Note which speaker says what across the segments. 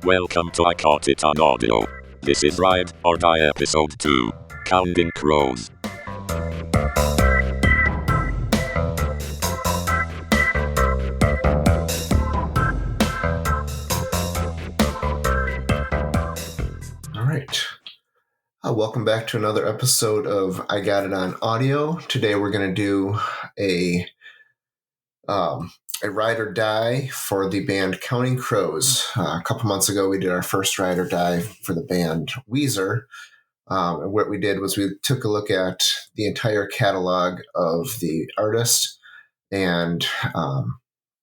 Speaker 1: Welcome to I Caught It on Audio. This is Ride or Die Episode 2, Counting Crows.
Speaker 2: All right. Welcome back to another episode of I Got It on Audio. Today we're going to do a ride or die for the band Counting Crows. A couple months ago, we did our first ride or die for the band Weezer. And what we did was we took a look at the entire catalog of the artist and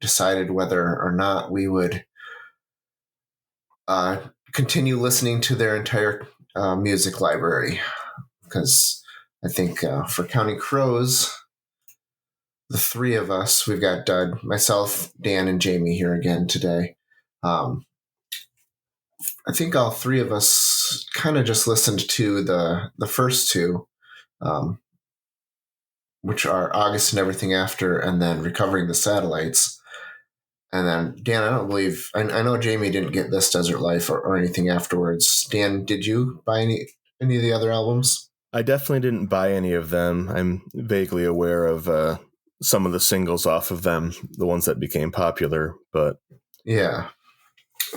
Speaker 2: decided whether or not we would continue listening to their entire music library. Because I think for Counting Crows, the three of us, we've got myself, Dan, and Jamie here again today. I think all three of us kind of just listened to the first two, which are August and Everything After, and then Recovering the Satellites. And then, Dan, I know Jamie didn't get This Desert Life or anything afterwards. Dan, did you buy any of the other albums?
Speaker 3: I definitely didn't buy any of them. I'm vaguely aware of some of the singles off of them, the ones that became popular, but
Speaker 2: yeah.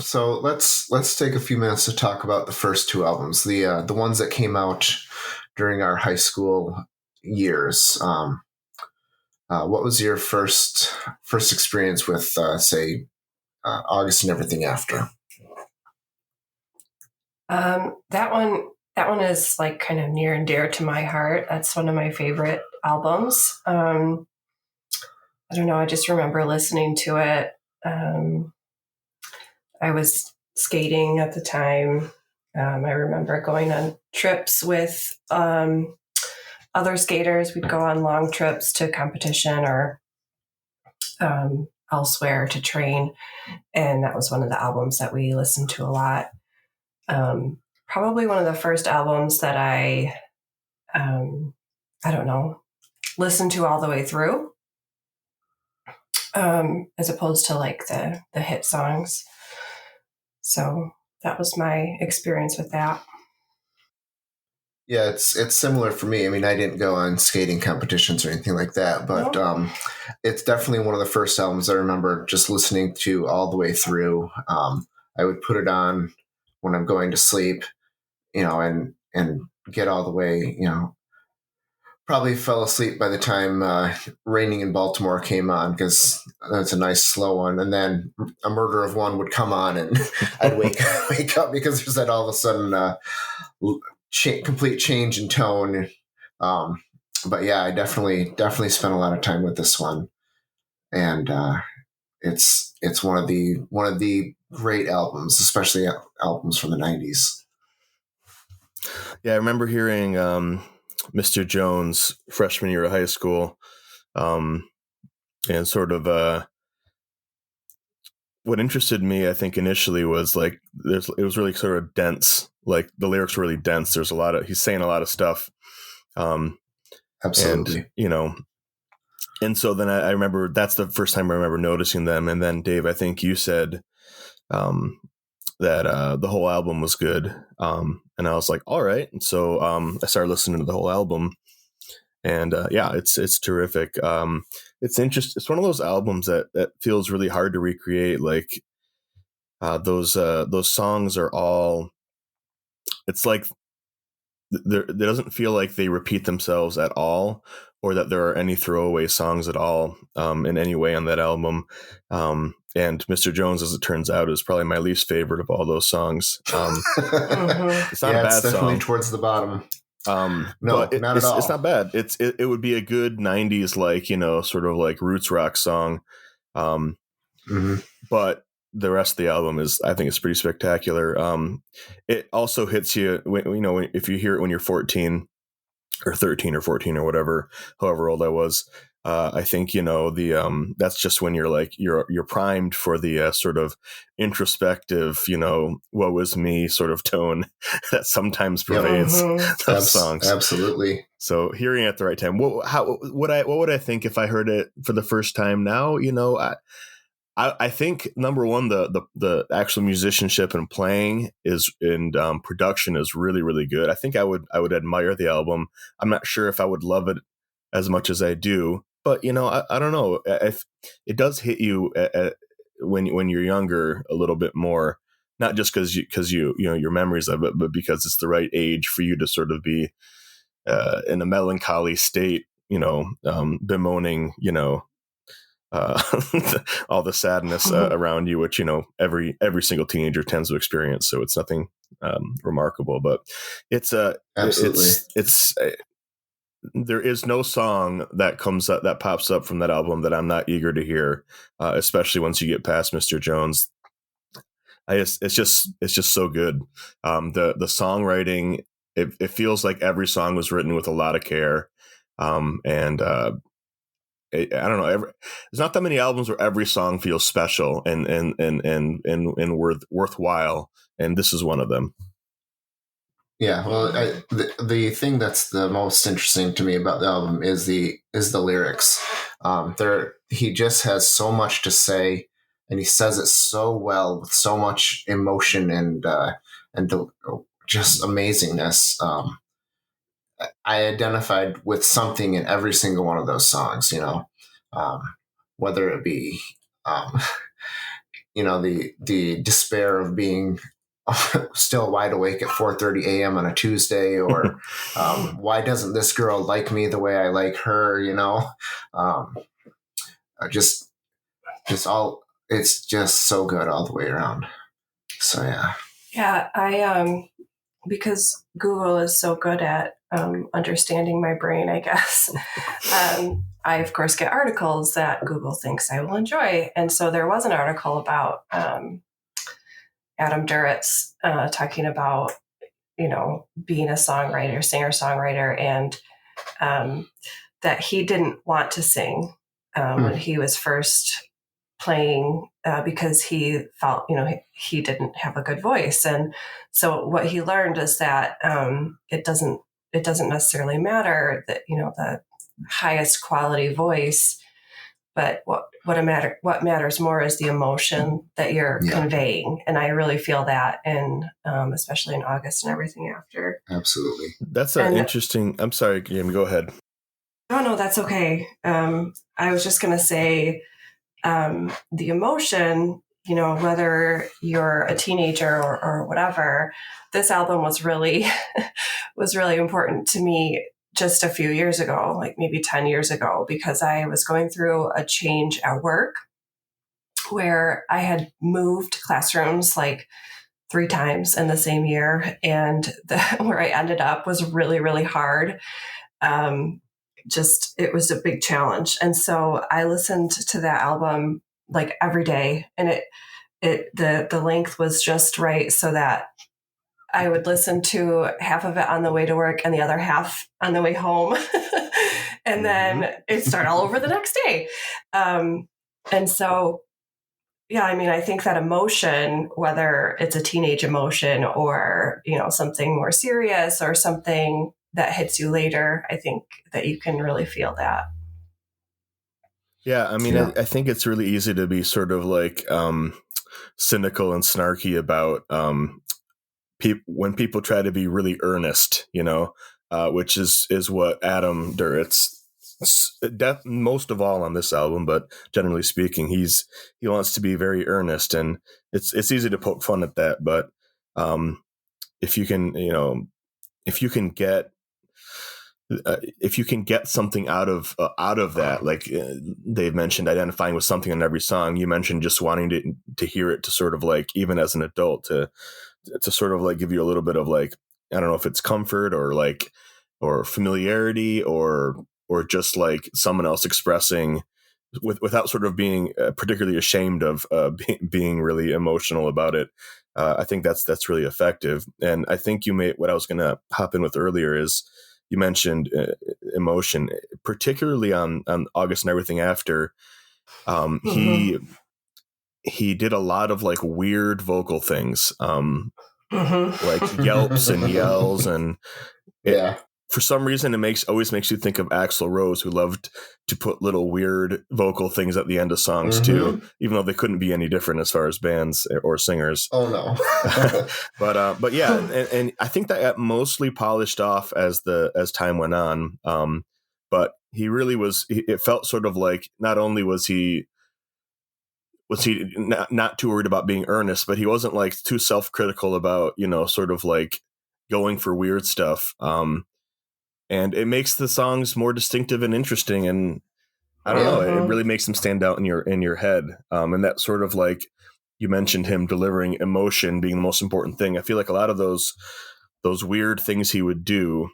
Speaker 2: So let's take a few minutes to talk about the first two albums, the ones that came out during our high school years. What was your first experience with, say, August and Everything After?
Speaker 4: That one is like kind of near and dear to my heart. That's one of my favorite albums. I don't know. I just remember listening to it. I was skating at the time. I remember going on trips with other skaters. We'd go on long trips to competition or elsewhere to train. And that was one of the albums that we listened to a lot. Probably one of the first albums that I listened to all the way through. As opposed to like the hit songs. So that was my experience with that.
Speaker 2: Yeah, it's similar for me. I mean, I didn't go on skating competitions or anything like that, but it's definitely one of the first albums I remember just listening to all the way through. I would put it on when I'm going to sleep, and get all the way, probably fell asleep by the time Raining in Baltimore came on, because that's a nice slow one. And then A Murder of One would come on and I'd wake up because there's that all of a sudden complete change in tone. But yeah, I definitely spent a lot of time with this one. And it's one of the great albums, especially albums from the 90s.
Speaker 3: Yeah, I remember hearing Mr. Jones freshman year of high school, and sort of what interested me, I think, initially was like it was really sort of dense. Like the lyrics were really dense. There's he's saying a lot of stuff.
Speaker 2: Absolutely.
Speaker 3: And so then I remember that's the first time I remember noticing them. And then Dave, I think you said that the whole album was good. And I was like, all right. And so I started listening to the whole album, and it's terrific. It's interesting. It's one of those albums that feels really hard to recreate. Like those songs are all, it's like there doesn't feel like they repeat themselves at all, or that there are any throwaway songs at all in any way on that album. And Mr. Jones, as it turns out, is probably my least favorite of all those songs. It's not a bad
Speaker 2: it's definitely
Speaker 3: song.
Speaker 2: Towards the bottom.
Speaker 3: No,
Speaker 2: not at all.
Speaker 3: It's not bad. It would be a good 90s, like, sort of like roots rock song. But the rest of the album I think it's pretty spectacular. It also hits you when, if you hear it when you're 14 or 13 or 14 or whatever, however old I was. I think, that's just when you're like, you're primed for the sort of introspective, woe is me sort of tone that sometimes pervades those songs.
Speaker 2: Absolutely.
Speaker 3: So hearing it at the right time, what would I think if I heard it for the first time now? I think number one, the actual musicianship and playing is and production is really, really good. I think I would admire the album. I'm not sure if I would love it as much as I do, but I don't know if it does hit you when you're younger a little bit more, not just because your memories of it, but because it's the right age for you to sort of be in a melancholy state, bemoaning, uh, all the sadness around you, which every single teenager tends to experience. So it's nothing remarkable, but it's
Speaker 2: Absolutely.
Speaker 3: it's there is no song that pops up from that album that I'm not eager to hear, especially once you get past Mr. Jones. It's just so good. The songwriting, it feels like every song was written with a lot of care, and I don't know. There's not that many albums where every song feels special and worthwhile, and this is one of them.
Speaker 2: Yeah, well, the thing that's the most interesting to me about the album is the lyrics. He just has so much to say, and he says it so well with so much emotion and just amazingness. I identified with something in every single one of those songs. Whether it be um, the despair of being still wide awake at 4:30 a.m. on a Tuesday, or why doesn't this girl like me the way I like her? Just all, it's just so good all the way around. So yeah.
Speaker 4: Yeah, I because Google is so good at understanding my brain, I guess. I of course get articles that Google thinks I will enjoy, and so there was an article about Adam Duritz talking about being a songwriter, singer-songwriter, and that he didn't want to sing when he was first playing because he felt he didn't have a good voice. And so what he learned is that it doesn't necessarily matter that the highest quality voice, but what matters more is the emotion that you're conveying. And I really feel that, and especially in August and everything after.
Speaker 2: Absolutely.
Speaker 3: That's interesting. I'm sorry, Jamie, go ahead.
Speaker 4: No, that's okay. I was just going to say the emotion, whether you're a teenager or whatever, this album was really important to me just a few years ago, like maybe 10 years ago, because I was going through a change at work where I had moved classrooms like 3 times in the same year. And where I ended up was really, really hard. It was a big challenge. And so I listened to that album like every day, and the length was just right so that I would listen to half of it on the way to work and the other half on the way home. And then it'd start all over the next day. And so, yeah, I mean, I think that emotion, whether it's a teenage emotion or, something more serious or something that hits you later, I think that you can really feel that.
Speaker 3: Yeah, I mean, I think it's really easy to be sort of like cynical and snarky about when people try to be really earnest, which is what Adam Duritz, most of all on this album, but generally speaking, he wants to be very earnest, and it's easy to poke fun at that. But if you can get something out of that, like Dave mentioned, identifying with something in every song. You mentioned just wanting to hear it to sort of like, even as an adult, to sort of like give you a little bit of like, I don't know if it's comfort or familiarity or just like someone else expressing without sort of being particularly ashamed of being really emotional about it. I think that's really effective. And I think what I was going to hop in with earlier is, you mentioned emotion, particularly on August and Everything After. He did a lot of like weird vocal things, like yelps and yells, and for some reason, it always makes you think of Axl Rose, who loved to put little weird vocal things at the end of songs too, even though they couldn't be any different as far as bands or singers.
Speaker 2: Oh no.
Speaker 3: but yeah, and I think that got mostly polished off as time went on. But he really was. It felt sort of like not only was he not too worried about being earnest, but he wasn't like too self-critical about, sort of like going for weird stuff. And it makes the songs more distinctive and interesting. And I don't know, it really makes them stand out in your head. And that sort of like, you mentioned him delivering emotion being the most important thing. I feel like a lot of those weird things he would do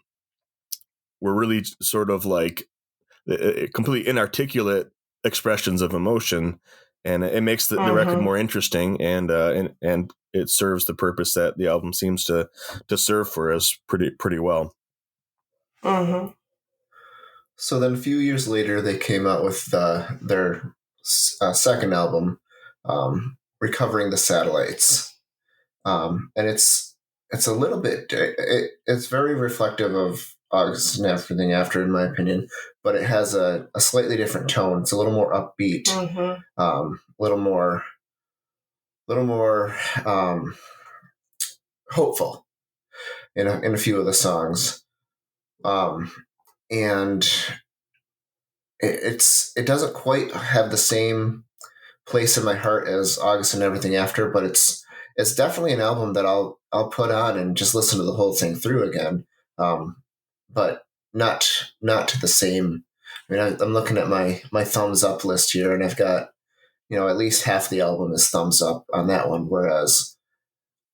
Speaker 3: were really sort of like completely inarticulate expressions of emotion. And it makes the record more interesting, and it serves the purpose that the album seems to serve for us pretty well.
Speaker 4: Mm-hmm.
Speaker 2: So then a few years later, they came out with their second album, Recovering the Satellites. And it's a little bit, it's very reflective of August and Everything After, in my opinion, but it has a slightly different tone. It's a little more upbeat, a little more hopeful in a few of the songs. And it doesn't quite have the same place in my heart as August and Everything After, but it's definitely an album that I'll put on and just listen to the whole thing through again. But not to the same. I mean, I'm looking at my thumbs up list here, and I've got, at least half the album is thumbs up on that one, whereas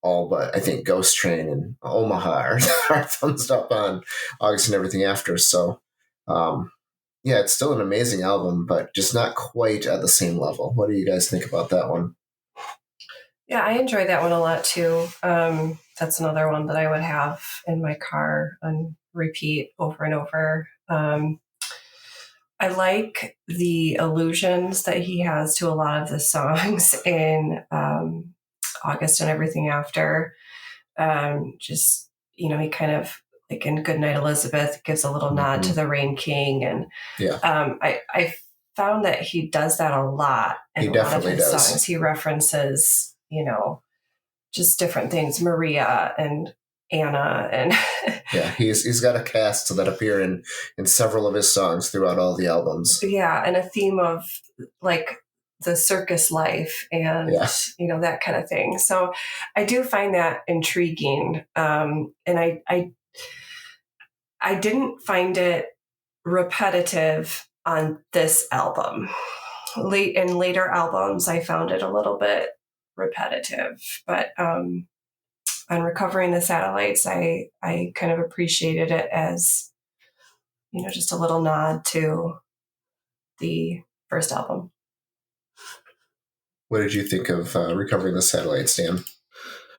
Speaker 2: all but I think Ghost Train and Omaha are thumbs up on August and Everything After. So, yeah, it's still an amazing album, but just not quite at the same level. What do you guys think about that one?
Speaker 4: Yeah, I enjoy that one a lot too. That's another one that I would have in my car on repeat over and over. I like the allusions that he has to a lot of the songs in August and Everything After. Just, he kind of, like in Goodnight Elizabeth, gives a little nod to the Rain King. And I found that he does that a lot in a lot of his songs. He references, just different things, Maria and Anna, and
Speaker 2: yeah, he's got a cast that appear in several of his songs throughout all the albums.
Speaker 4: Yeah, and a theme of like the circus life and that kind of thing. So I do find that intriguing, and I didn't find it repetitive on this album. In later albums, I found it a little bit repetitive, but on Recovering the Satellites, I kind of appreciated it as, just a little nod to the first album.
Speaker 2: What did you think of Recovering the Satellites, Dan?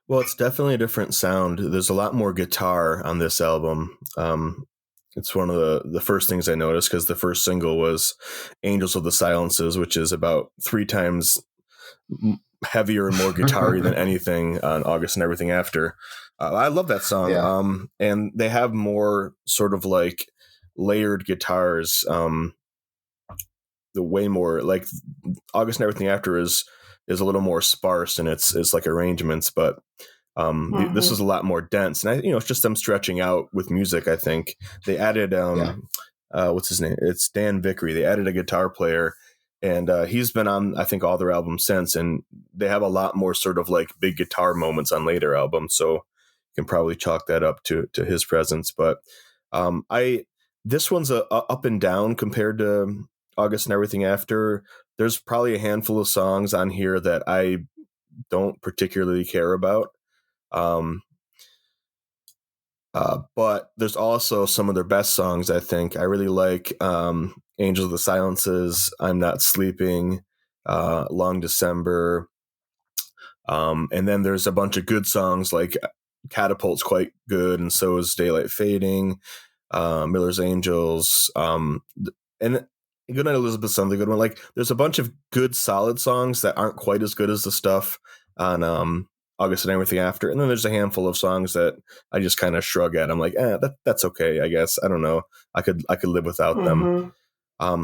Speaker 3: Well, it's definitely a different sound. There's a lot more guitar on this album. It's one of the first things I noticed, because the first single was Angels of the Silences, which is about 3 times heavier and more guitar-y than anything on August and Everything After. I love that song.
Speaker 2: Yeah.
Speaker 3: And they have more sort of like layered guitars. The way more like August and Everything After is a little more sparse in its like arrangements, but this is a lot more dense. And it's just them stretching out with music. I think they added what's his name? It's Dan Vickery. They added a guitar player, and he's been on, I think, all their albums since, and they have a lot more sort of like big guitar moments on later albums. So you can probably chalk that up to his presence. But this one's a up and down compared to August and Everything After. There's probably a handful of songs on here that I don't particularly care about. But there's also some of their best songs, I think. I really like Angels of the Silences, I'm Not Sleeping, Long December. And then there's a bunch of good songs, like Catapult's quite good, and so is Daylight Fading, Miller's Angels, and Goodnight Elizabeth's another good one. Like, there's a bunch of good, solid songs that aren't quite as good as the stuff on August and Everything After. And then there's a handful of songs that I just kind of shrug at. I'm like, that's okay, I guess. I don't know. I could live without them.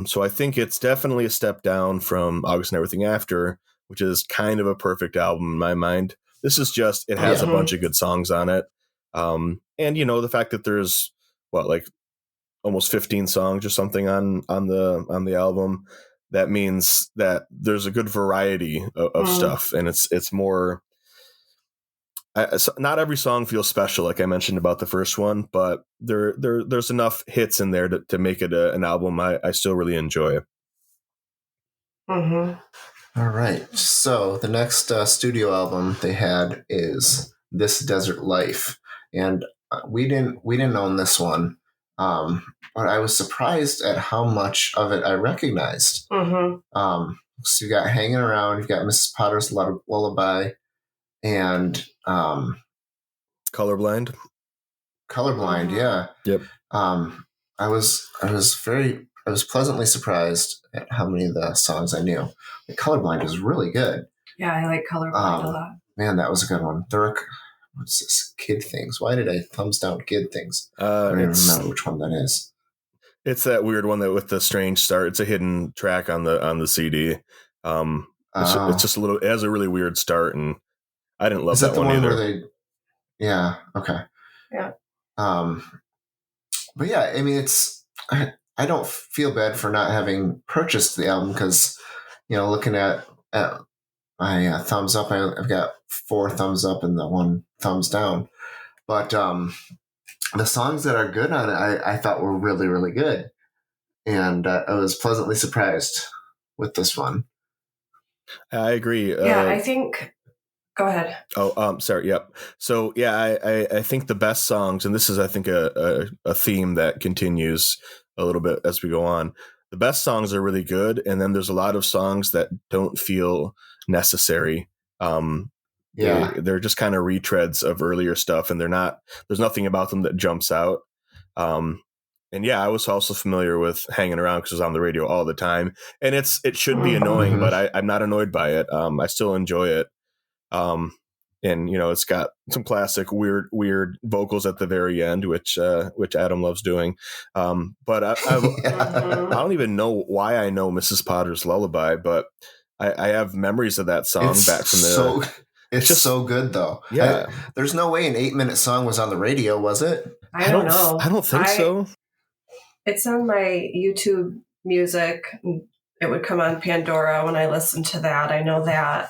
Speaker 3: So I think it's definitely a step down from August and Everything After, which is kind of a perfect album in my mind. This is just, it has a bunch of good songs on it. And the fact that there's like almost 15 songs or something on the album, that means that there's a good variety of stuff, and it's more. Not every song feels special, like I mentioned about the first one, but there's enough hits in there to make it an album I still really enjoy.
Speaker 2: All right, so the next studio album they had is This Desert Life, and we didn't own this one, but I was surprised at how much of it I recognized. So you got Hanging Around, you've got Mrs. Potter's Lullaby, and
Speaker 3: Colorblind,
Speaker 2: yeah.
Speaker 3: Yep.
Speaker 2: I was pleasantly surprised at how many of the songs I knew. The Colorblind is really good.
Speaker 4: Yeah, I like Colorblind a lot.
Speaker 2: Man, that was a good one. What's this? Kid Things. Why did I thumbs down Kid Things? I don't even remember which one that is. It's
Speaker 3: that weird one that with the strange start. It's a hidden track on the CD. It's just a little. It has a really weird start, and I didn't love that one either.
Speaker 2: Where yeah. Okay.
Speaker 4: Yeah.
Speaker 2: But yeah, I mean, I don't feel bad for not having purchased the album because, looking at my thumbs up, I've got 4 thumbs up and the 1 thumbs down. But the songs that are good on it, I thought were really, really good. And I was pleasantly surprised with this one.
Speaker 3: I agree.
Speaker 4: Yeah, I think... Go ahead.
Speaker 3: Sorry. Yep. So yeah, I think the best songs, and this is, I think, a theme that continues a little bit as we go on. The best songs are really good, and then there's a lot of songs that don't feel necessary. They're just kind of retreads of earlier stuff, and there's nothing about them that jumps out. And yeah, I was also familiar with Hanging Around because it was on the radio all the time, and it should be annoying, but I'm not annoyed by it. I still enjoy it. And it's got some classic weird vocals at the very end, which Adam loves doing. But I don't even know why I know Mrs. Potter's Lullaby, but I have memories of that song back from the.
Speaker 2: It's just so good, though.
Speaker 3: Yeah,
Speaker 2: there's no way an 8-minute song was on the radio, was it?
Speaker 4: I don't know.
Speaker 3: I don't think so.
Speaker 4: It's on my YouTube music. It would come on Pandora when I listened to that. I know that.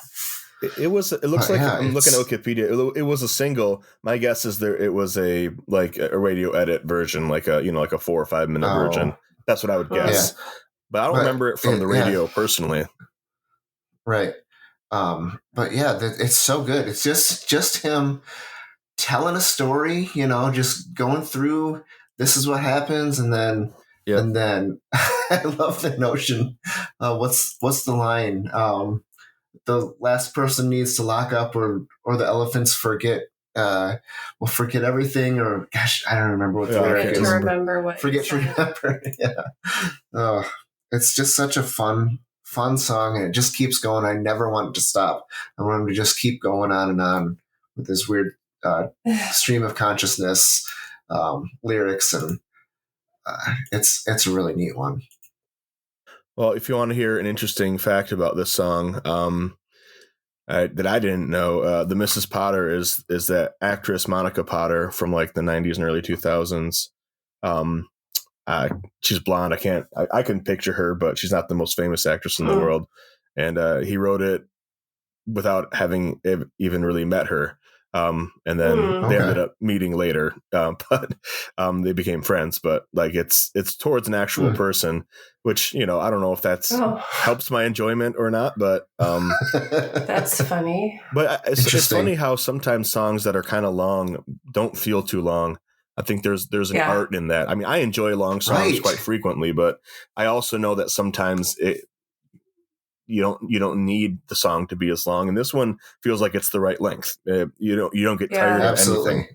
Speaker 3: It looks like I'm looking at Wikipedia. It was a single. My guess is it was a radio edit version, like a 4 or 5 minute version. That's what I would guess. Yeah. But I don't remember it from the radio personally.
Speaker 2: Right. But yeah, it's so good. It's just him telling a story, just going through, this is what happens. And then, I love the notion. What's the line? The last person needs to lock up, or the elephants forget everything, or gosh, I don't remember what the lyric is. Forget to remember. Yeah. It's just such a fun song, and it just keeps going. I never want it to stop. I want him to just keep going on and on with this weird stream of consciousness lyrics, and it's a really neat one.
Speaker 3: Well, if you want to hear an interesting fact about this song that I didn't know, the Mrs. Potter is that actress Monica Potter from like the 90s and early 2000s. She's blonde. I can picture her, but she's not the most famous actress in the world. And he wrote it without having even really met her. And then they ended up meeting later, but they became friends. But like it's towards an actual person, which I don't know if that's helps my enjoyment or not. But
Speaker 4: that's funny.
Speaker 3: But it's funny how sometimes songs that are kind of long don't feel too long. I think there's an art in that. I mean, I enjoy long songs quite frequently, but I also know that sometimes you don't need the song to be as long, and this one feels like it's the right length. You don't get tired of anything.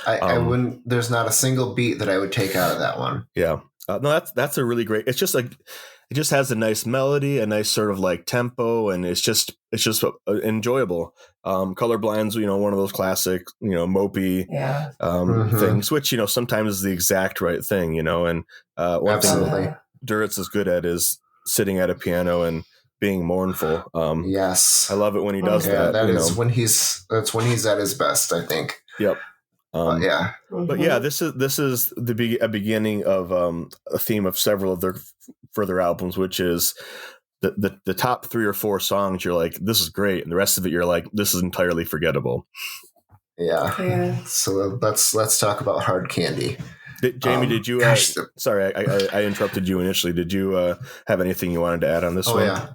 Speaker 2: I wouldn't. There's not a single beat that I would take out of that one.
Speaker 3: Yeah, no, that's a really great. It's just like it just has a nice melody, a nice sort of like tempo, and it's just enjoyable. Colorblind's, one of those classic, mopey things, which sometimes is the exact right thing, and one
Speaker 2: Absolutely.
Speaker 3: thing that Duritz is good at is sitting at a piano and being mournful.
Speaker 2: Yes,
Speaker 3: I love it when he does that.
Speaker 2: That's when he's at his best, I think.
Speaker 3: Yep.
Speaker 2: Yeah.
Speaker 3: But yeah, this is a beginning of a theme of several of their further albums, which is the top 3 or 4 songs. You're like, this is great, and the rest of it, you're like, this is entirely forgettable.
Speaker 2: Yeah. So let's talk about Hard Candy.
Speaker 3: Jamie, did you? Sorry, I interrupted you initially. Did you have anything you wanted to add on this one?
Speaker 2: Yeah.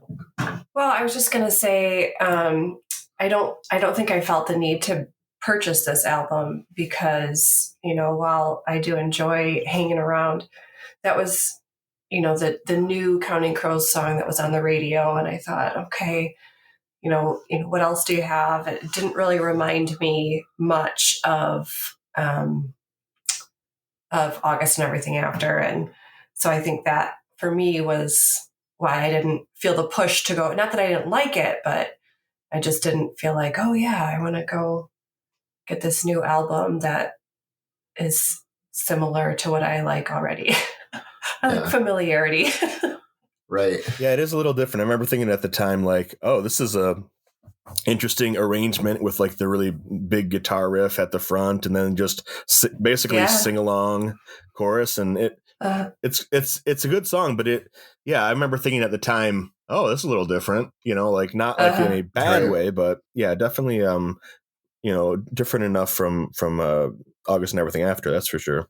Speaker 4: Well, I was just gonna say, I don't think I felt the need to purchase this album because, while I do enjoy hanging around, that was, the new Counting Crows song that was on the radio, and I thought, okay, what else do you have? It didn't really remind me much of August and Everything After, and so I think that for me was why I didn't feel the push to go. Not that I didn't like it, but I just didn't feel like, oh yeah, I want to go get this new album that is similar to what I like already. I like familiarity.
Speaker 2: Right.
Speaker 3: Yeah, it is a little different. I remember thinking at the time, like, oh, this is a interesting arrangement with like the really big guitar riff at the front, and then just basically sing along chorus, and it's a good song, but I remember thinking at the time, oh, this is a little different, like not like in a bad way, but yeah, definitely different enough from August and Everything After, that's for sure.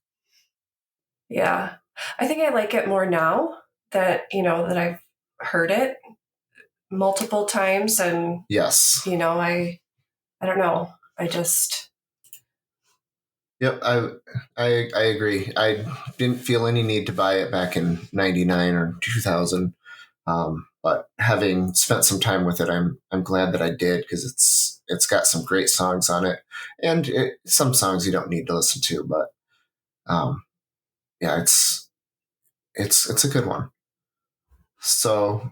Speaker 4: Yeah, I think I like it more now that that I've heard it multiple times, and
Speaker 2: yes,
Speaker 4: I don't know, I just
Speaker 2: I agree. I didn't feel any need to buy it back in 99 or 2000, but having spent some time with it, I'm glad that I did, because it's got some great songs on it, and some songs you don't need to listen to, but it's a good one. So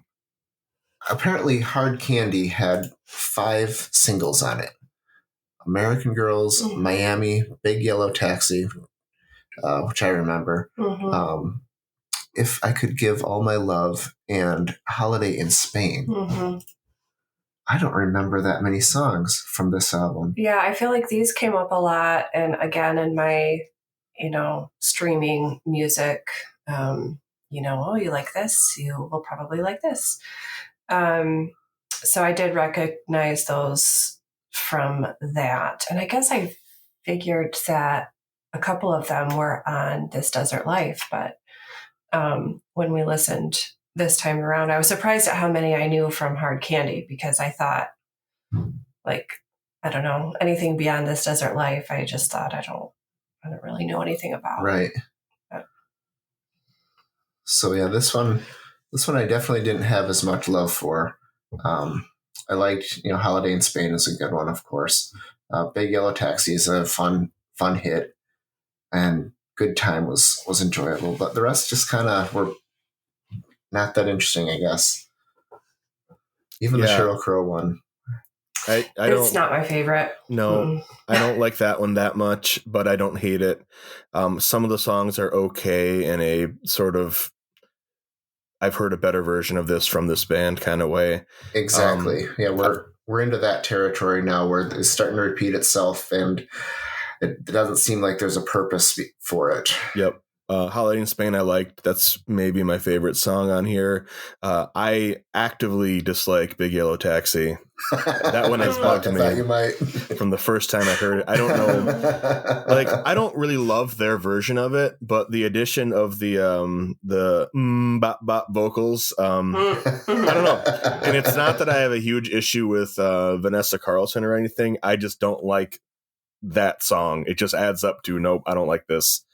Speaker 2: apparently Hard Candy had 5 singles on it: American Girls, Miami, Big Yellow Taxi, which I remember, If I Could Give All My Love, and Holiday in Spain. I don't remember that many songs from this album.
Speaker 4: Yeah, I feel like these came up a lot, and again in my streaming music, oh, you like this, you will probably like this. So I did recognize those from that. And I guess I figured that a couple of them were on This Desert Life, but when we listened this time around, I was surprised at how many I knew from Hard Candy, because I thought, like, I don't know, anything beyond This Desert Life, I just thought I don't really know anything about.
Speaker 2: Right.
Speaker 4: But.
Speaker 2: So yeah, this one I definitely didn't have as much love for. I liked, Holiday in Spain is a good one, of course. Big Yellow Taxi is a fun hit, and Good Time was enjoyable, but the rest just kind of were not that interesting, I guess. Even the Sheryl Crow one.
Speaker 4: It's not my favorite.
Speaker 3: No, I don't like that one that much, but I don't hate it. Some of the songs are okay in a sort of, I've heard a better version of this from this band kind of way.
Speaker 2: Exactly. We're into that territory now where it's starting to repeat itself, and it doesn't seem like there's a purpose for it.
Speaker 3: Yep. Holiday in Spain I liked. That's maybe my favorite song on here. I actively dislike Big Yellow Taxi. That one has bugged me.
Speaker 2: I thought you might.
Speaker 3: From the first time I heard it. I don't know. Like, I don't really love their version of it, but the addition of the bop bop vocals, I don't know. And it's not that I have a huge issue with Vanessa Carlton or anything. I just don't like that song. It just adds up to, nope, I don't like this.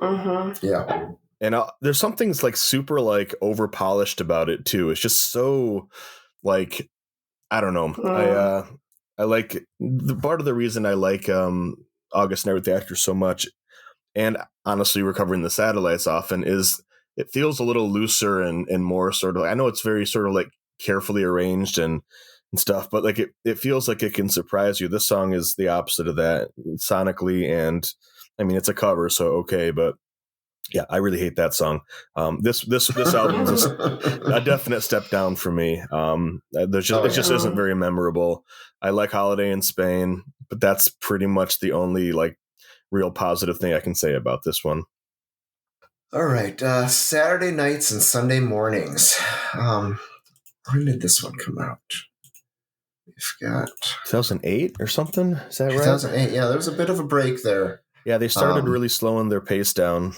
Speaker 2: Yeah.
Speaker 3: And there's something like super like over polished about it too. It's just so like, I don't know. I like the part of the reason I like August and Everything After so much, and honestly recovering the satellites often, is it feels a little looser and more sort of, I know it's very sort of like carefully arranged and stuff, but like it feels like it can surprise you. This song is the opposite of that sonically, and I mean it's a cover, so okay, but yeah, I really hate that song. This album is a definite step down for me. It just isn't very memorable. I like Holiday in Spain, but that's pretty much the only like real positive thing I can say about this one.
Speaker 2: All right, Saturday nights and Sunday mornings. When did this one come out? We've got
Speaker 3: 2008 or something. Is that right?
Speaker 2: 2008. Yeah, there was a bit of a break there.
Speaker 3: Yeah, they started really slowing their pace down.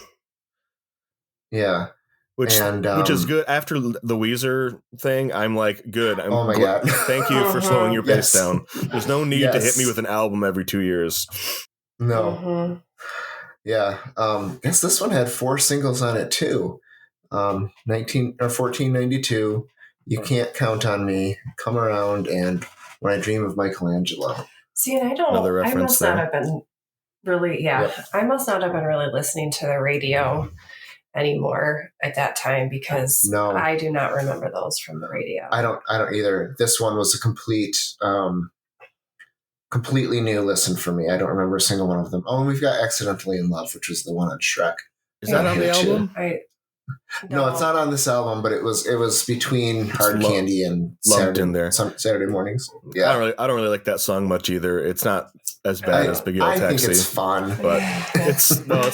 Speaker 2: Yeah.
Speaker 3: Which is good. After the Weezer thing, I'm like, good.
Speaker 2: Oh my God.
Speaker 3: Thank you for slowing your pace down. There's no need to hit me with an album every 2 years.
Speaker 2: No. Yeah. Guess this one had 4 singles on it too. 1492, You Can't Count on Me, Come Around, and When I Dream of Michelangelo.
Speaker 4: See, and I must not have been really, I must not have been really listening to the radio anymore at that time, because I do not remember those from the radio.
Speaker 2: I don't either. This one was a completely new listen for me. I don't remember a single one of them. Oh, and we've got Accidentally in Love, which was the one on Shrek.
Speaker 3: Is that on the album?
Speaker 2: No, it's not on this album, but it was between Hard Candy and Saturday mornings. Yeah,
Speaker 3: I don't really like that song much either. It's not as bad as Big Yellow Taxi.
Speaker 2: I think it's fun,
Speaker 3: but it's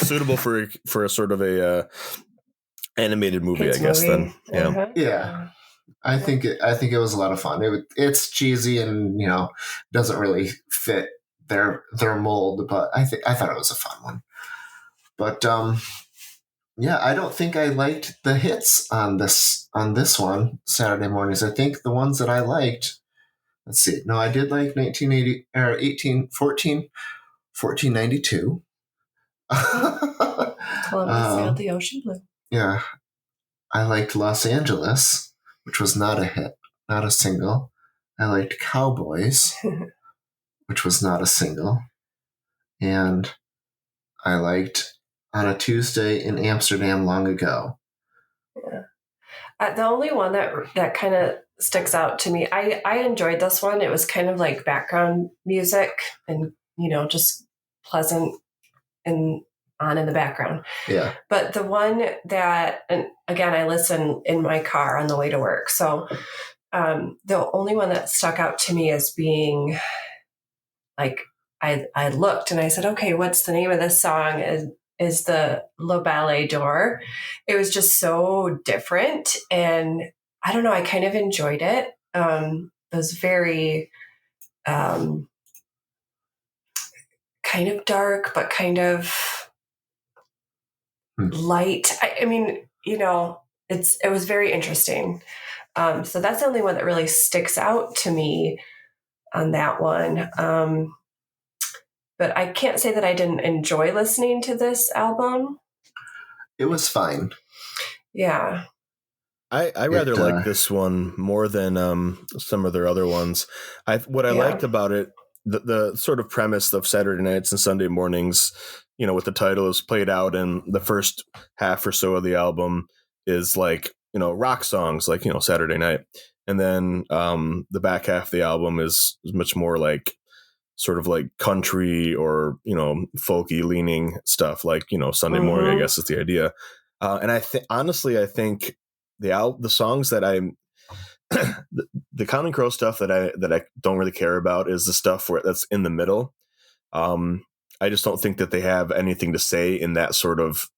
Speaker 3: suitable for a sort of a animated movie, I guess. Then,
Speaker 2: yeah. I think it was a lot of fun. It's cheesy and doesn't really fit their mold, but I thought it was a fun one. But I don't think I liked the hits on this one, Saturday Mornings. I think the ones that I liked. Let's see. No, I did like 1492.
Speaker 4: Columbus sailed the ocean blue.
Speaker 2: Yeah. I liked Los Angeles, which was not a hit, not a single. I liked Cowboys, which was not a single. And I liked On a Tuesday in Amsterdam Long Ago.
Speaker 4: Yeah. The only one that kind of sticks out to me, I enjoyed this one. It was kind of like background music and, just pleasant and on in the background.
Speaker 2: Yeah.
Speaker 4: But the one that, and again, I listen in my car on the way to work. So the only one that stuck out to me as being like, I looked and I said, okay, what's the name of this song? Is the Le Ballet d'Or. It was just so different. And I don't know, I kind of enjoyed it. It was very kind of dark, but kind of light. I mean, it was very interesting. So that's the only one that really sticks out to me on that one. But I can't say that I didn't enjoy listening to this album.
Speaker 2: It was fine.
Speaker 4: Yeah.
Speaker 3: I rather like this one more than some of their other ones. What I liked about it, the sort of premise of Saturday nights and Sunday mornings, with the title is played out, and the first half or so of the album is like, rock songs like, Saturday Night. And then the back half of the album is much more like sort of like country or, folky leaning stuff like, Sunday morning, I guess is the idea. And I think the songs that the Counting Crow stuff that I don't really care about is the stuff that's in the middle. I just don't think that they have anything to say in that sort of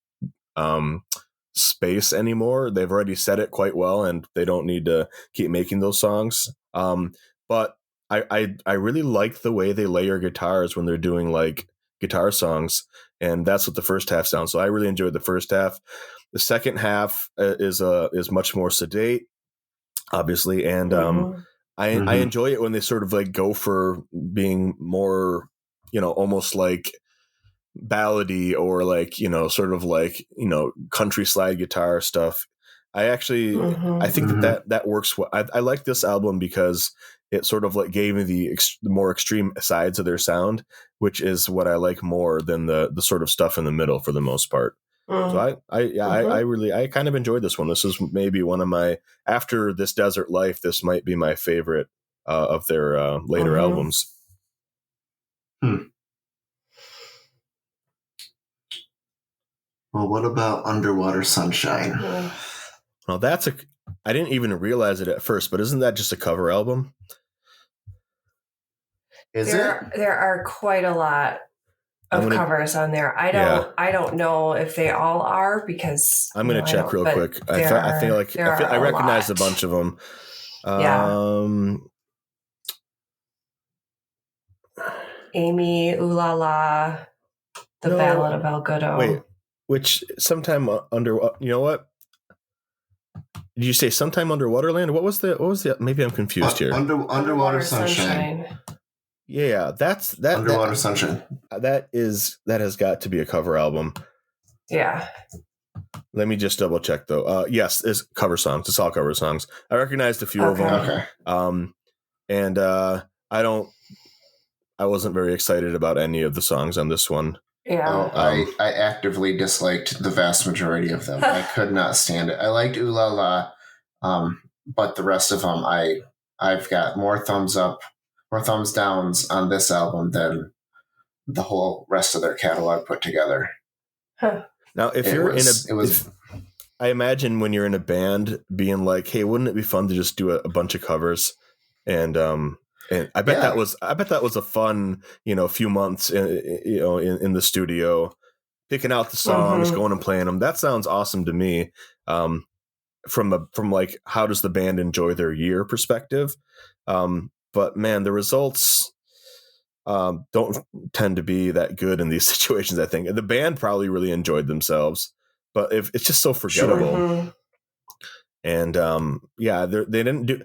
Speaker 3: space anymore. They've already said it quite well, and they don't need to keep making those songs. But I really like the way they layer guitars when they're doing like guitar songs, and that's what the first half sounds. So I really enjoyed the first half. The second half is much more sedate, obviously, and I enjoy it when they sort of like go for being more, almost like ballady or like, sort of like, country slide guitar stuff. I think that works well. I like this album because it sort of like gave me the more extreme sides of their sound, which is what I like more than the sort of stuff in the middle for the most part. So I kind of enjoyed this one. This is maybe one of my, after This Desert Life, this might be my favorite of their later albums.
Speaker 2: Well, what about Underwater Sunshine?
Speaker 3: Well, I didn't even realize it at first, but isn't that just a cover album?
Speaker 4: There are quite a lot of covers on there. I don't know if they all are, because
Speaker 3: I'm going to check real quick. I recognize a bunch of them.
Speaker 4: Amy, Ooh La La, The Ballad of El Goodo.
Speaker 3: Wait, which Sometime Under, you know what? Did you say Sometime Under Waterland? What was the? Maybe I'm confused here.
Speaker 2: Underwater Sunshine.
Speaker 3: Yeah, that's
Speaker 2: Underwater Sunshine.
Speaker 3: That has got to be a cover album.
Speaker 4: Yeah.
Speaker 3: Let me just double check though. Yes, it's cover songs. It's all cover songs. I recognized a few of them.
Speaker 2: Okay.
Speaker 3: And I wasn't very excited about any of the songs on this one.
Speaker 4: Yeah.
Speaker 2: I actively disliked the vast majority of them. I could not stand it. I liked Ooh La La, but the rest of them, I've got more thumbs up, more thumbs downs on this album than the whole rest of their catalog put together.
Speaker 4: Huh.
Speaker 3: Now, I imagine when you're in a band, being like, "Hey, wouldn't it be fun to just do a bunch of covers?" And I bet that was a fun, few months, in the studio, picking out the songs, going and playing them. That sounds awesome to me. From like, how does the band enjoy their year perspective? But man, the results don't tend to be that good in these situations. I think the band probably really enjoyed themselves, but if it's just so forgettable.
Speaker 4: Sure.
Speaker 3: And they didn't do.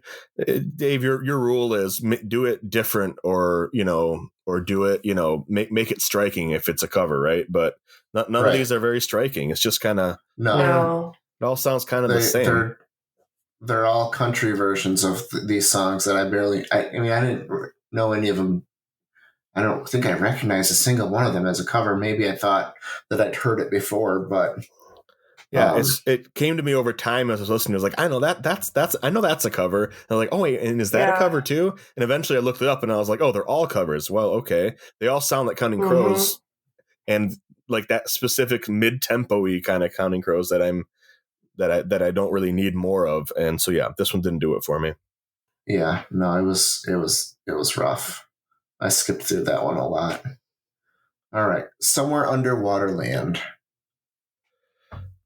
Speaker 3: Dave, your rule is do it different, or do it, make it striking if it's a cover, right? But none of these are very striking. It's just kind of
Speaker 4: no.
Speaker 3: It all sounds kind of the same.
Speaker 2: They're all country versions of these songs that I didn't know any of them. I don't think I recognized a single one of them as a cover. Maybe I thought that I'd heard it before, but
Speaker 3: yeah, it came to me over time as I was listening. I was like, I know I know that's a cover. And I'm like, oh wait, and is that a cover too? And eventually I looked it up and I was like, oh, they're all covers. Well, okay, they all sound like Counting Crows, and like that specific mid-tempo-y kind of Counting Crows that I don't really need more of. And so yeah, this one didn't do it for me.
Speaker 2: Yeah, no, it was rough. I skipped through that one a lot. All right, Somewhere Under Waterland.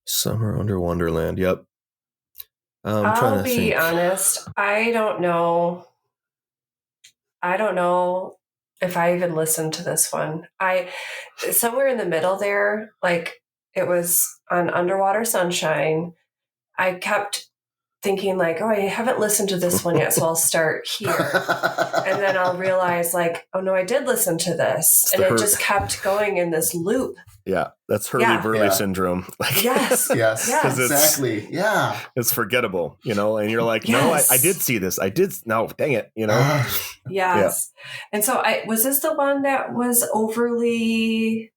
Speaker 3: Somewhere Under Wonderland. Yep.
Speaker 4: I'll be honest. I don't know if I even listened to this one. Somewhere in the middle there, like it was on Underwater Sunshine. I kept thinking like, oh, I haven't listened to this one yet, so I'll start here. And then I'll realize like, oh no, I did listen to this. And it just kept going in this loop.
Speaker 3: Yeah, that's Hurley-Burley syndrome. Like,
Speaker 2: yes, exactly. Yeah.
Speaker 3: It's forgettable, and you're like, no, I did see this. No, dang it,
Speaker 4: Yes. Yeah. And so was this the one that was overly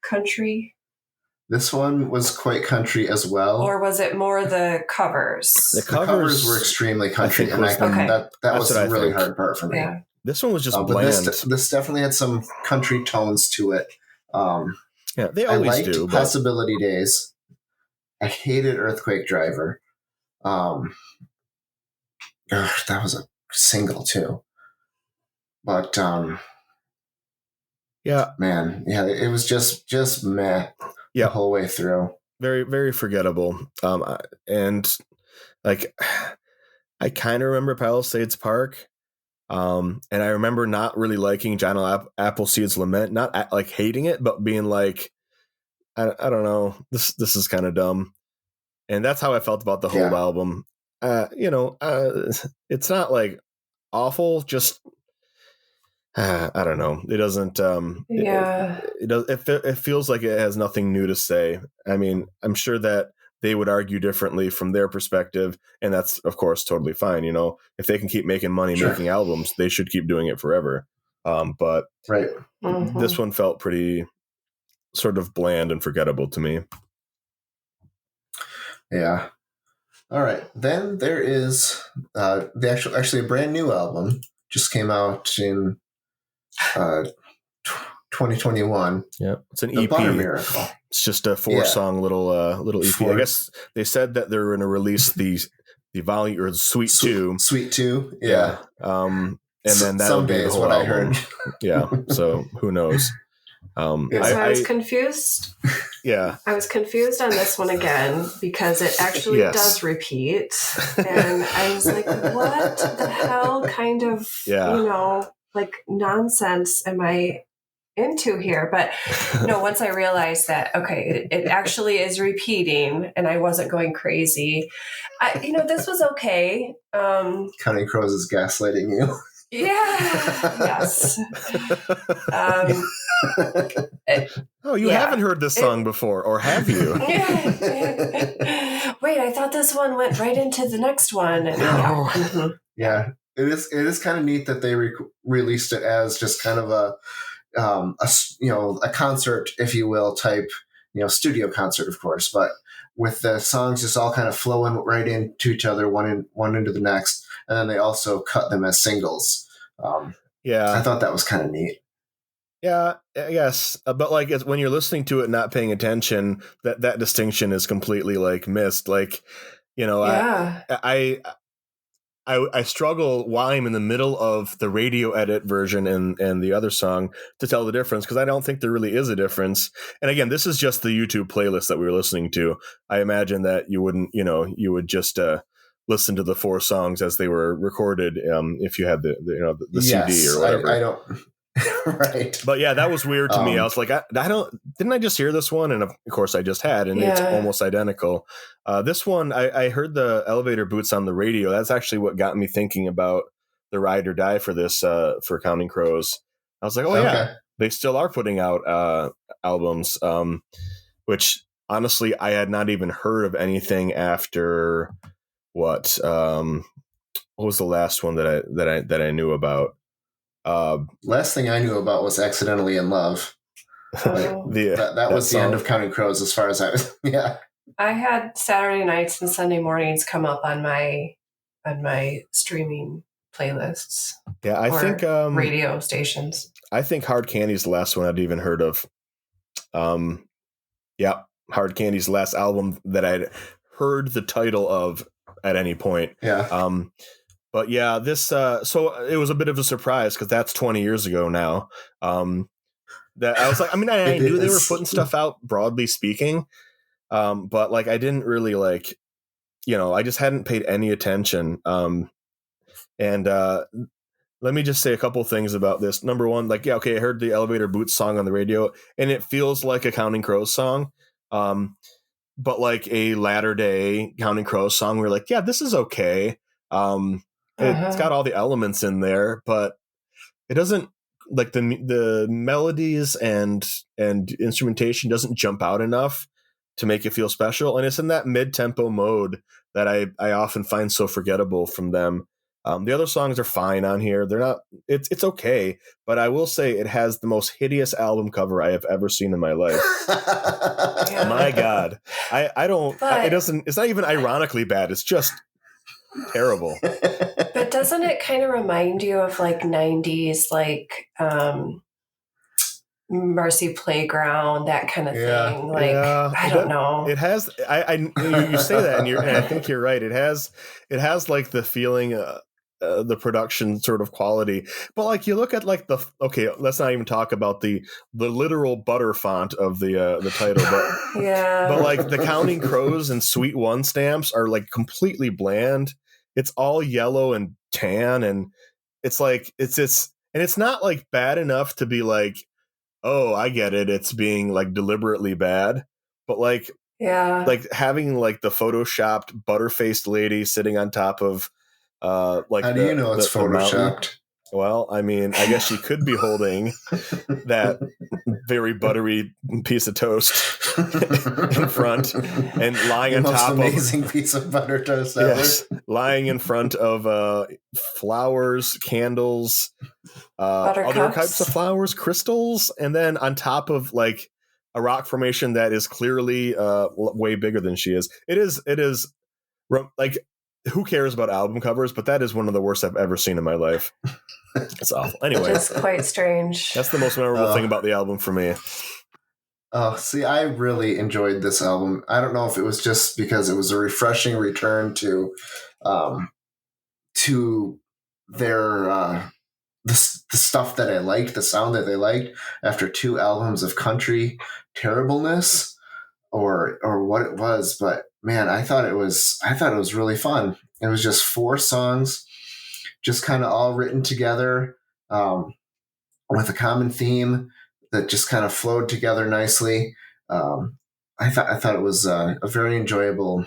Speaker 4: country?
Speaker 2: This one was quite country as well.
Speaker 4: Or was it more the covers?
Speaker 2: The covers were extremely country, and that was the really hard part for me. Yeah.
Speaker 3: This one was just bland.
Speaker 2: This definitely had some country tones to it.
Speaker 3: Yeah, they always do.
Speaker 2: Possibility Days. I hated Earthquake Driver. That was a single too. But it was just meh. Yeah, the whole way through.
Speaker 3: Very, very forgettable. And like, I kind of remember Palisades Park. And I remember not really liking John Appleseed's Lament, not like hating it, but being like, I don't know, this is kind of dumb. And that's how I felt about the whole album. It's not like awful, just I don't know. It doesn't. It feels like it has nothing new to say. I mean, I'm sure that they would argue differently from their perspective, and that's of course totally fine. If they can keep making money making albums, they should keep doing it forever. But this one felt pretty sort of bland and forgettable to me.
Speaker 2: Yeah. All right. Then there is actually a brand new album just came out in 2021.
Speaker 3: Yeah, it's an
Speaker 2: The
Speaker 3: EP.
Speaker 2: Butter Miracle.
Speaker 3: It's just a 4-song little EP. I guess they said that they're going to release the volume or the Suite 2.
Speaker 2: Suite 2. Yeah.
Speaker 3: And then that'll be the whole
Speaker 2: what
Speaker 3: album.
Speaker 2: I heard.
Speaker 3: Yeah. So who knows?
Speaker 4: So I was confused.
Speaker 3: Yeah.
Speaker 4: I was confused on this one again because it actually does repeat. And I was like, what the hell kind of, like nonsense am I into here? But no, once I realized that, okay, it actually is repeating and I wasn't going crazy. This was okay.
Speaker 2: Counting Crows is gaslighting you.
Speaker 4: Yeah. Yes.
Speaker 3: You haven't heard this song before, or have you?
Speaker 4: Wait, I thought this one went right into the next one.
Speaker 2: Yeah, it is kind of neat that they released it as just kind of a concert, if you will, type, studio concert, of course, but with the songs just all kind of flowing right into each other, one into the next, and then they also cut them as singles. I thought that was kind of neat.
Speaker 3: Yeah, yes, but like when you're listening to it, not paying attention, that distinction is completely like missed. Like, I struggle while I'm in the middle of the radio edit version and the other song to tell the difference, because I don't think there really is a difference. And again, this is just the YouTube playlist that we were listening to. I imagine that you wouldn't, you would just listen to the 4 songs as they were recorded if you had the CD or whatever.
Speaker 2: I don't. Right.
Speaker 3: But yeah, that was weird to me. I was like, didn't I just hear this one? And of course I just had, and it's almost identical. This one, I heard the Elevator Boots on the radio. That's actually what got me thinking about the Ride or Die for this, for Counting Crows. I was like, yeah, they still are putting out albums, which honestly, I had not even heard of anything after what was the last one that I knew about?
Speaker 2: Last thing I knew about was Accidentally in Love. That was the end of Counting Crows as far as I was. Yeah.
Speaker 4: I had Saturday nights and Sunday mornings come up on my streaming playlists.
Speaker 3: Yeah, I think
Speaker 4: radio stations.
Speaker 3: I think Hard Candy's the last one I'd even heard of. Hard Candy's last album that I'd heard the title of at any point.
Speaker 2: Yeah.
Speaker 3: But yeah, this so it was a bit of a surprise because that's 20 years ago now. That I was like, I mean, I knew they were putting stuff out, broadly speaking, but like I didn't really like, I just hadn't paid any attention. And let me just say a couple things about this. Number one, like, I heard the Elevator Boots song on the radio, and it feels like a Counting Crows song, but like a latter day Counting Crows song. We're like, yeah, this is okay. It's got all the elements in there, but it doesn't, like the melodies and instrumentation doesn't jump out enough to make it feel special. And it's in that mid-tempo mode that I often find so forgettable from them. The other songs are fine on here. They're not, it's okay, but I will say it has the most hideous album cover I have ever seen in my life. My God. It's not even ironically bad. It's just terrible.
Speaker 4: But doesn't it kind of remind you of like 90s, like Marcy Playground, that kind of thing? Like, I don't know.
Speaker 3: It has, you say that and I think you're right. It has like the feeling, the production sort of quality, but like you look at like let's not even talk about the literal butter font of the title, but but like the Counting Crows and Suite 1 stamps are like completely bland. It's all yellow and tan, and it's like it's not like bad enough to be like, oh, I get it, it's being like deliberately bad, but like like having like the photoshopped butter-faced lady sitting on top of like,
Speaker 2: how do you know it's photoshopped?
Speaker 3: Well, I mean, I guess she could be holding that very buttery piece of toast in front and lying on top of
Speaker 2: amazing piece of butter toast ever.
Speaker 3: Yes, lying in front of flowers, candles, other types of flowers, crystals, and then on top of like a rock formation that is clearly way bigger than she is. It is like, who cares about album covers? But that is one of the worst I've ever seen in my life. It's awful. Anyway,
Speaker 4: It's quite strange.
Speaker 3: that's the most memorable thing about the album for me.
Speaker 2: Oh, see, I really enjoyed this album. I don't know if it was just because it was a refreshing return to their the stuff that I liked, the sound that they liked after 2 albums of country terribleness, or what it was. But man, I thought it was really fun. It was just 4 songs, just kind of all written together, with a common theme that just kind of flowed together nicely. I thought it was a very enjoyable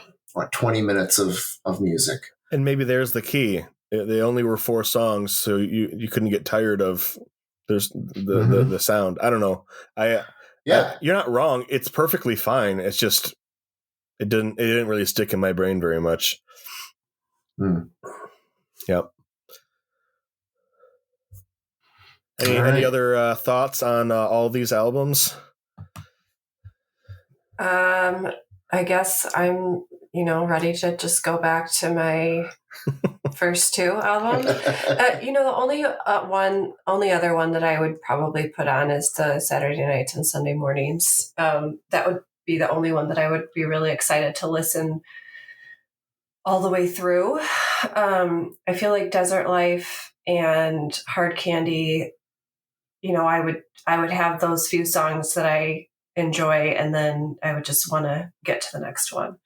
Speaker 2: 20 minutes of music.
Speaker 3: And maybe there's the key. They only were 4 songs, so you couldn't get tired of the sound. I don't know. You're not wrong. It's perfectly fine. It's just it didn't really stick in my brain very much. Yep. Any other thoughts on all these albums?
Speaker 4: I guess I'm, ready to just go back to my first 2 albums. The only other one that I would probably put on is the Saturday nights and Sunday mornings. That would be the only one that I would be really excited to listen all the way through. I feel like Desert Life and Hard Candy, I would have those few songs that I enjoy, and then I would just want to get to the next one.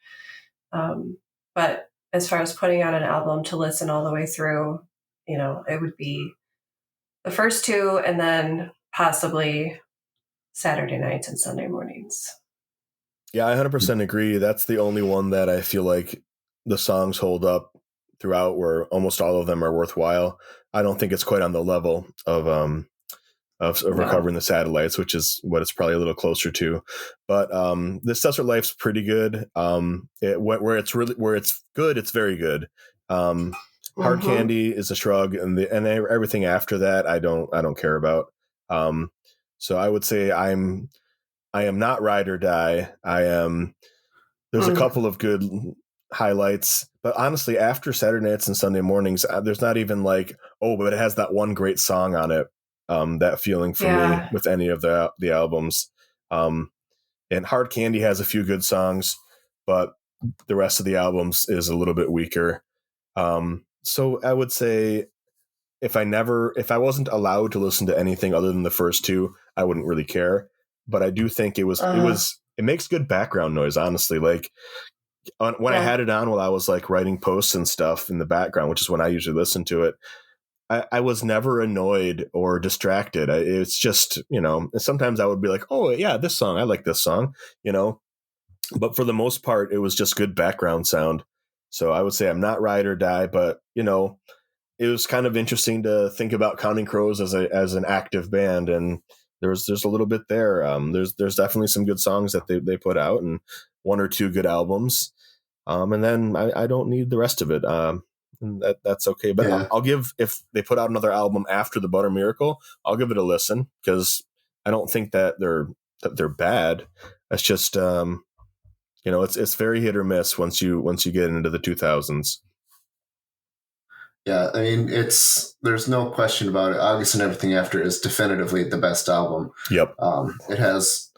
Speaker 4: But as far as putting on an album to listen all the way through, it would be the first 2 and then possibly Saturday nights and Sunday mornings.
Speaker 3: Yeah, I 100% agree. That's the only one that I feel like the songs hold up throughout, where almost all of them are worthwhile. I don't think it's quite on the level of Recovering the Satellites, which is what it's probably a little closer to. But this Desert Life's pretty good. Where it's good, it's very good. Hard Candy is a shrug, and everything after that I don't care about. So I would say I am not Ride or Die. There's a couple of good highlights, but honestly, after Saturday nights and Sunday mornings, there's not even like, but it has that one great song on it. That feeling for me with any of the albums. And Hard Candy has a few good songs, but the rest of the albums is a little bit weaker. So I would say if I wasn't allowed to listen to anything other than the first 2, I wouldn't really care. But I do think it makes good background noise, honestly. Like when I had it on while I was like writing posts and stuff in the background, which is when I usually listen to it, I was never annoyed or distracted. It's just, sometimes I would be like, oh yeah, this song, I like this song, but for the most part, it was just good background sound. So I would say I'm not Ride or Die, but it was kind of interesting to think about Counting Crows as an active band. And there's a little bit there. There's definitely some good songs that they put out, and 1 or 2 good albums. And then I don't need the rest of it. And that's okay. But I'll give, if they put out another album after the Butter Miracle, I'll give it a listen, because I don't think that they're bad. It's just it's very hit or miss once you get into the 2000s.
Speaker 2: Yeah, I mean, there's no question about it. August and Everything After is definitively the best album.
Speaker 3: Yep.
Speaker 2: It has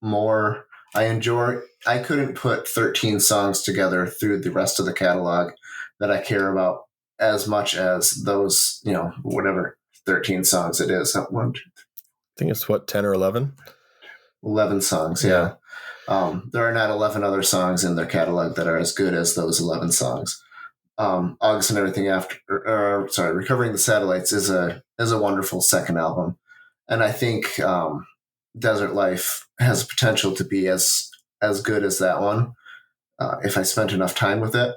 Speaker 2: more. I couldn't put 13 songs together through the rest of the catalog that I care about as much as those, whatever 13 songs it is. I
Speaker 3: think it's 10 or 11?
Speaker 2: 11 songs, yeah. There are not 11 other songs in their catalog that are as good as those 11 songs. August and Everything After, Recovering the Satellites is a wonderful second album. And I think Desert Life has potential to be as good as that one, if I spent enough time with it.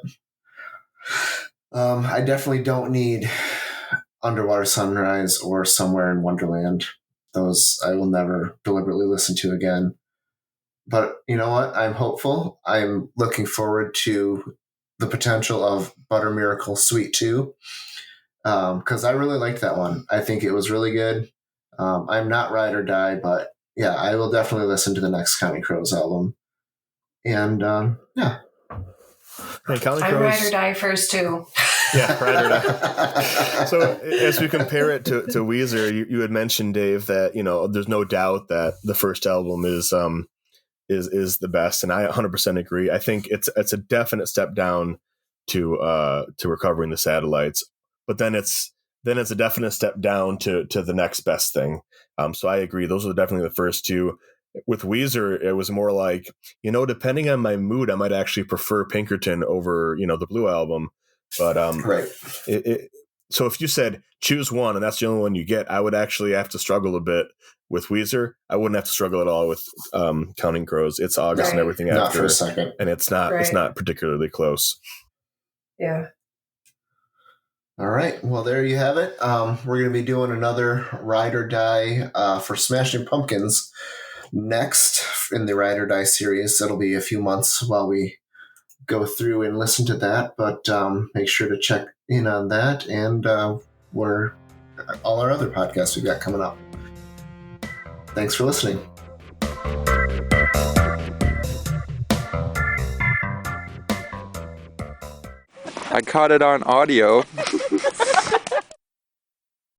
Speaker 2: I definitely don't need Underwater Sunrise or Somewhere in Wonderland. Those I will never deliberately listen to again. But you know what? I'm hopeful. I'm looking forward to the potential of Butter Miracle Suite 2, because I really liked that one. I think it was really good. I'm not Ride or Die, but yeah, I will definitely listen to the next Counting Crows album. And yeah.
Speaker 3: Hey, Counting
Speaker 4: I'm
Speaker 3: Crows,
Speaker 4: ride or die first too.
Speaker 3: Yeah, ride or die. So as we compare it to Weezer, you had mentioned, Dave, that there's no doubt that the first album is the best, and I 100% agree. I think it's a definite step down to Recovering the Satellites, but then it's a definite step down to the next best thing. So I agree; those are definitely the first two. With Weezer, it was more like, depending on my mood, I might actually prefer Pinkerton over the Blue Album. But
Speaker 2: right.
Speaker 3: So if you said choose one and that's the only one you get, I would actually have to struggle a bit with Weezer. I wouldn't have to struggle at all with Counting Crows. It's August and everything
Speaker 2: Not
Speaker 3: after,
Speaker 2: for a second.
Speaker 3: and it's not particularly close.
Speaker 4: Yeah.
Speaker 2: All right. Well, there you have it. We're going to be doing another Ride or Die for Smashing Pumpkins next in the Ride or Die series. That'll be a few months while we go through and listen to that, but make sure to check in on that and all our other podcasts we've got coming up. Thanks for listening.
Speaker 5: I caught it on audio.